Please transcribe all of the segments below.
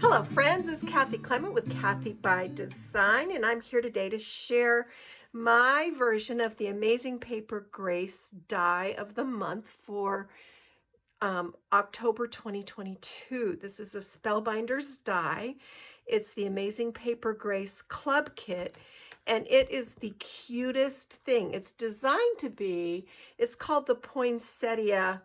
Hello friends, it's Kathy Clement with Kathy by Design, and I'm here today to share my version of the Amazing Paper Grace die of the month for October 2022. This is a Spellbinders die. It's the Amazing Paper Grace Club Kit, and it is the cutest thing. It's designed to be, it's called the Poinsettia,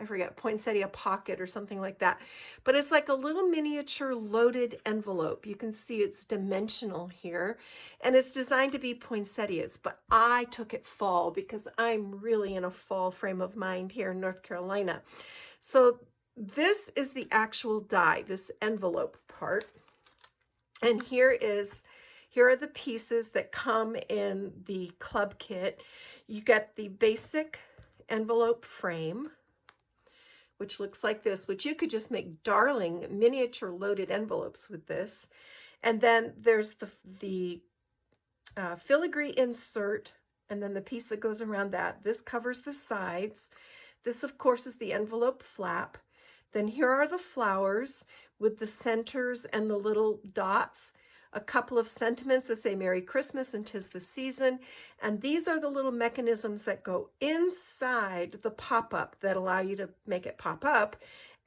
I forget, Poinsettia Pocket or something like that. But it's like a little miniature loaded envelope. You can see it's dimensional here. And it's designed to be poinsettias, but I took it fall because I'm really in a fall frame of mind here in North Carolina. So this is the actual die, this envelope part. And here are the pieces that come in the club kit. You get the basic envelope frame, which looks like this, which you could just make darling miniature loaded envelopes with this. And then there's the filigree insert, and then the piece that goes around that. This covers the sides. This, of course, is the envelope flap. Then here are the flowers with the centers and the little dots. A couple of sentiments that say Merry Christmas and 'tis the season. And these are the little mechanisms that go inside the pop-up that allow you to make it pop up,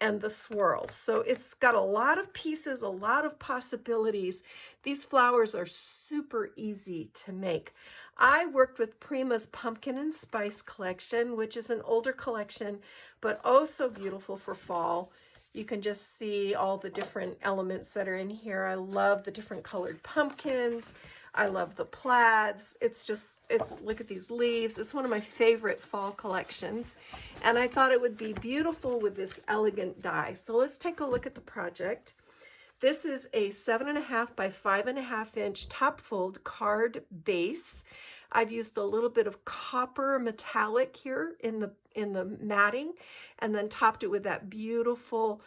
and the swirls. So it's got a lot of pieces, a lot of possibilities. These flowers are super easy to make. I worked with Prima's Pumpkin and Spice collection, which is an older collection, but oh so beautiful for fall. You can just see all the different elements that are in here. I love the different colored pumpkins. I love the plaids. Look at these leaves. It's one of my favorite fall collections. And I thought it would be beautiful with this elegant die. So let's take a look at the project. This is a 7.5 by 5.5 inch top fold card base. I've used a little bit of copper metallic here in the matting, and then topped it with that beautiful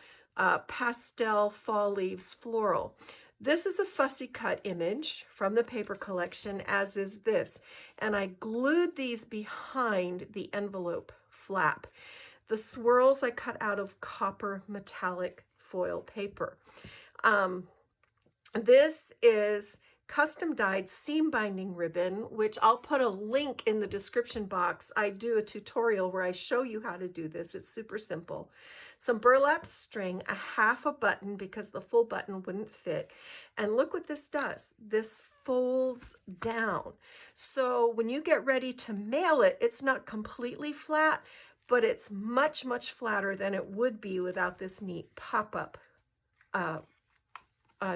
pastel fall leaves floral. This is a fussy cut image from the paper collection, as is this. And I glued these behind the envelope flap. The swirls I cut out of copper metallic foil paper. This is custom dyed seam binding ribbon, which I'll put a link in the description box. I do a tutorial where I show you how to do this. It's super simple. Some burlap string, a half a button because the full button wouldn't fit. And look what this does. This folds down. So when you get ready to mail it, it's not completely flat, but it's much, much flatter than it would be without this neat pop-up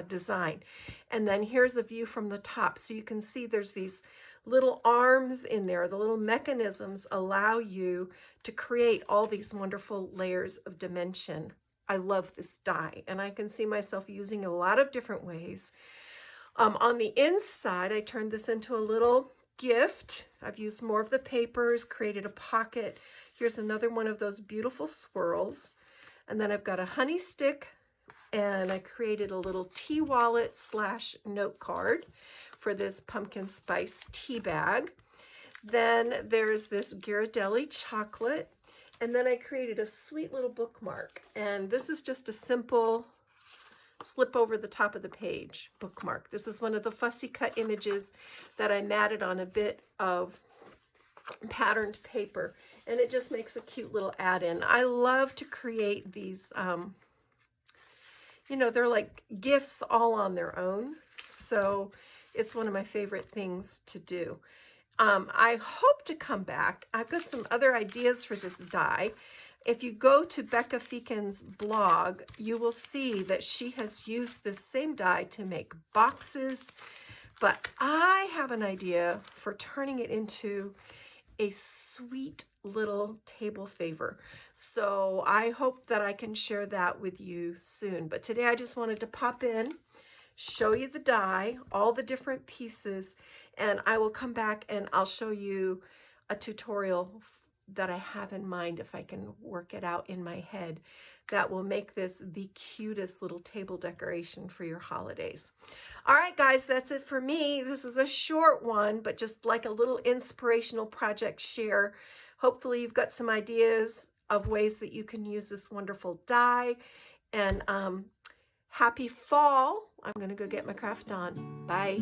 design. And then here's a view from the top. So you can see there's these little arms in there. The little mechanisms allow you to create all these wonderful layers of dimension. I love this die, and I can see myself using a lot of different ways. On the inside, I turned this into a little gift. I've used more of the papers, created a pocket. Here's another one of those beautiful swirls. And then I've got a honey stick, and I created a little tea wallet / note card for this pumpkin spice tea bag. Then there's this Ghirardelli chocolate, and then I created a sweet little bookmark. And this is just a simple slip over the top of the page bookmark. This is one of the fussy cut images that I matted on a bit of patterned paper, and it just makes a cute little add-in. I love to create these they're like gifts all on their own. So it's one of my favorite things to do. I hope to come back. I've got some other ideas for this die. If you go to Becca Feakin's blog, you will see that she has used this same die to make boxes, but I have an idea for turning it into a sweet little table favor. So I hope that I can share that with you soon. But today I just wanted to pop in, show you the die, all the different pieces, and I will come back and I'll show you a tutorial that I have in mind, if I can work it out in my head, that will make this the cutest little table decoration for your holidays. All right, guys, that's it for me. This is a short one, but just like a little inspirational project share. Hopefully you've got some ideas of ways that you can use this wonderful die. And Happy fall. I'm going to go get my craft on. Bye.